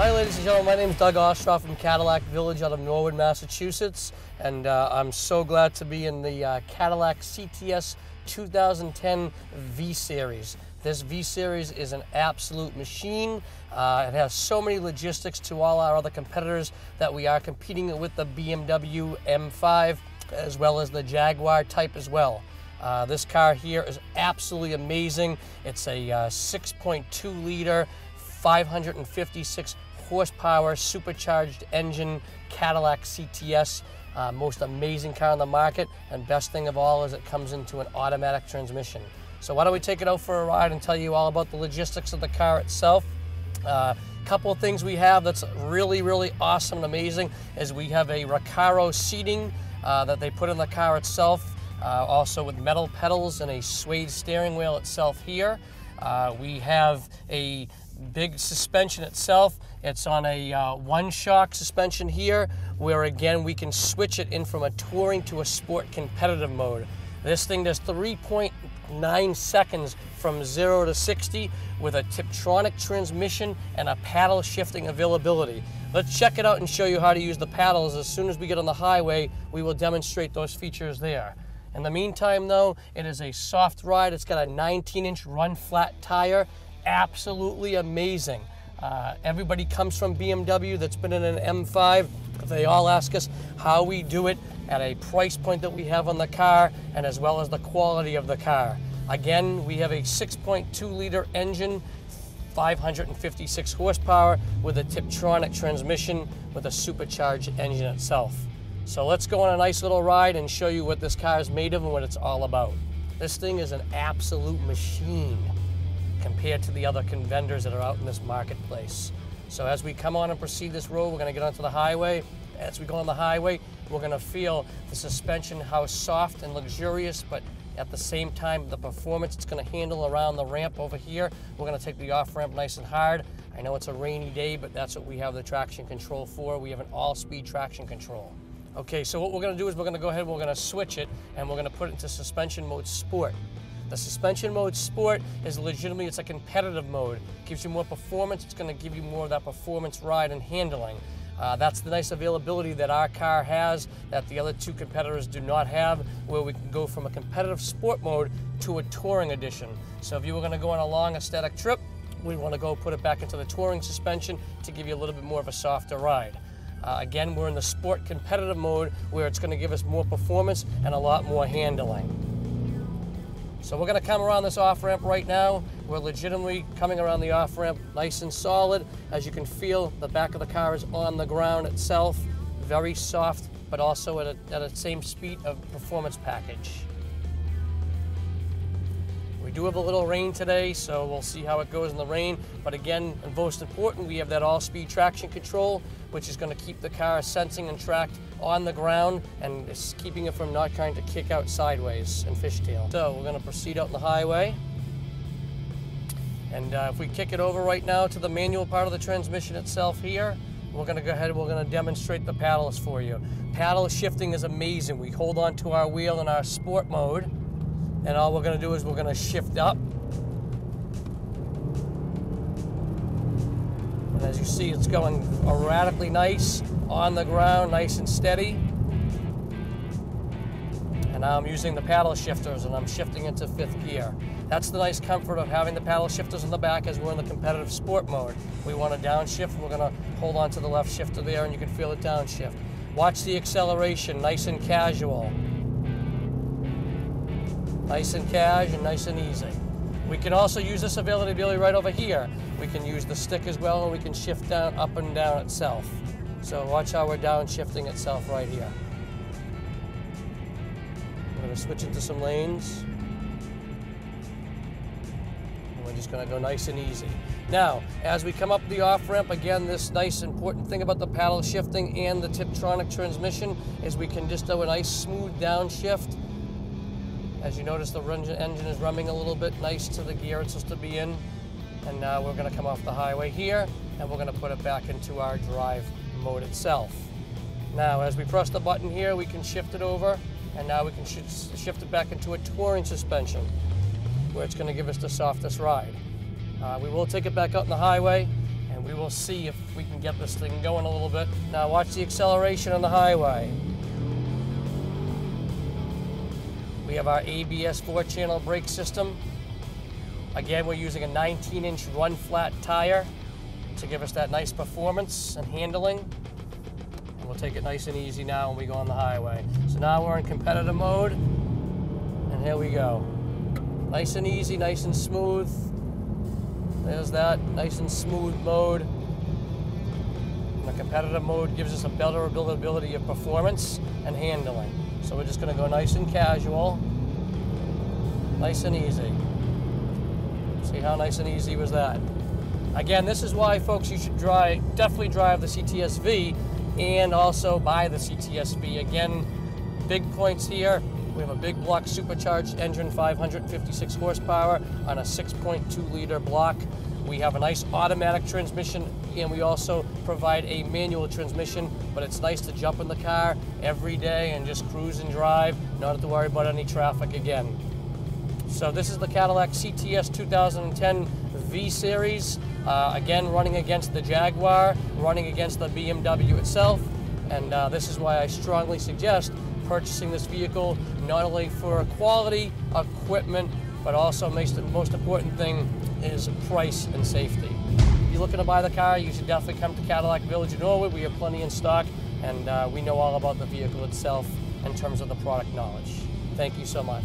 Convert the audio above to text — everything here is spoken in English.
Hi ladies and gentlemen, my name is Doug Ostroff from Cadillac Village out of Norwood, Massachusetts, and I'm so glad to be in the Cadillac CTS 2010 V Series. This V Series is an absolute machine. It has so many logistics to all our other competitors that we are competing with the BMW M5 as well as the Jaguar type as well. This car here is absolutely amazing. It's a 6.2 liter, 556 horsepower supercharged engine Cadillac CTS. Most amazing car on the market, and best thing of all is it comes into an automatic transmission. So why don't we take it out for a ride and tell you all about the logistics of the car itself. Couple of things we have that's really awesome and amazing is we have a Recaro seating that they put in the car itself, also with metal pedals and a suede steering wheel itself here. We have a big suspension itself. It's on a one-shock suspension here, where again we can switch it in from a touring to a sport competitive mode. This thing does 3.9 seconds from 0 to 60 with a Tiptronic transmission and a paddle shifting availability. Let's check it out and show you how to use the paddles. As soon as we get on the highway, we will demonstrate those features there. In the meantime though, it is a soft ride. It's got a 19-inch run flat tire. Absolutely amazing. Everybody comes from BMW that's been in an M5. They all ask us how we do it at a price point that we have on the car and as well as the quality of the car. Again, we have a 6.2 liter engine, 556 horsepower with a Tiptronic transmission with a supercharged engine itself. So let's go on a nice little ride and show you what this car is made of and what it's all about. This thing is an absolute machine compared to the other vendors that are out in this marketplace. So as we come on and proceed this road, we're going to get onto the highway. As we go on the highway, we're going to feel the suspension, how soft and luxurious, but at the same time, the performance it's going to handle around the ramp over here. We're going to take the off-ramp nice and hard. I know it's a rainy day, but that's what we have the traction control for. We have an all-speed traction control. Okay, so what we're going to do is we're going to go ahead and we're going to switch it, and we're going to put it into suspension mode sport. The suspension mode sport is legitimately, it's a competitive mode. It gives you more performance. It's going to give you more of that performance ride and handling. That's the nice availability that our car has that the other two competitors do not have, where we can go from a competitive sport mode to a touring edition. So if you were going to go on a long aesthetic trip, we want to go put it back into the touring suspension to give you a little bit more of a softer ride. Again, we're in the sport competitive mode where it's going to give us more performance and a lot more handling. So we're going to come around this off-ramp right now. We're legitimately coming around the off-ramp nice and solid. As you can feel, the back of the car is on the ground itself. Very soft, but also at a same speed of performance package. We do have a little rain today, so we'll see how it goes in the rain. But again, and most important, we have that all-speed traction control, which is going to keep the car sensing and tracked on the ground and is keeping it from not trying to kick out sideways and fishtail. So we're going to proceed out on the highway. And if we kick it over right now to the manual part of the transmission itself here, we're going to go ahead and we're going to demonstrate the paddles for you. Paddle shifting is amazing. We hold on to our wheel in our sport mode, and all we're going to do is we're going to shift up. And as you see, it's going erratically nice, on the ground, nice and steady. And now I'm using the paddle shifters and I'm shifting into 5th gear. That's the nice comfort of having the paddle shifters in the back as we're in the competitive sport mode. We want to downshift, we're going to hold on to the left shifter there and you can feel it downshift. Watch the acceleration, nice and casual. Nice and cash and nice and easy. We can also use this availability right over here. We can use the stick as well, and we can shift down, up and down itself. So watch how we're downshifting itself right here. I'm going to switch into some lanes. And we're just going to go nice and easy. Now, as we come up the off-ramp, again, this nice important thing about the paddle shifting and the Tiptronic transmission is we can just do a nice smooth downshift. As you notice, the engine is rumming a little bit nice to the gear it's supposed to be in. And now we're going to come off the highway here, and we're going to put it back into our drive mode itself. Now, as we press the button here, we can shift it over, and now we can shift it back into a touring suspension, where it's going to give us the softest ride. We will take it back out on the highway, and we will see if we can get this thing going a little bit. Now watch the acceleration on the highway. We have our ABS 4-channel brake system. Again, we're using a 19-inch run flat tire to give us that nice performance and handling. And we'll take it nice and easy now when we go on the highway. So now we're in competitive mode, and here we go. Nice and easy, nice and smooth. There's that, nice and smooth mode. And the competitive mode gives us a better ability of performance and handling. So we're just gonna go nice and casual, nice and easy. See how nice and easy was that? Again, this is why, folks, you should definitely drive the CTS-V and also buy the CTS-V. Again, big points here. We have a big block supercharged engine, 556 horsepower on a 6.2 liter block. We have a nice automatic transmission, and we also provide a manual transmission, but it's nice to jump in the car every day and just cruise and drive, not have to worry about any traffic again. So this is the Cadillac CTS 2010 V Series, again running against the Jaguar, running against the BMW itself, and this is why I strongly suggest purchasing this vehicle, not only for quality, equipment, but also the most important thing is price and safety. If you're looking to buy the car, you should definitely come to Cadillac Village in Norwood. We have plenty in stock, and we know all about the vehicle itself in terms of the product knowledge. Thank you so much.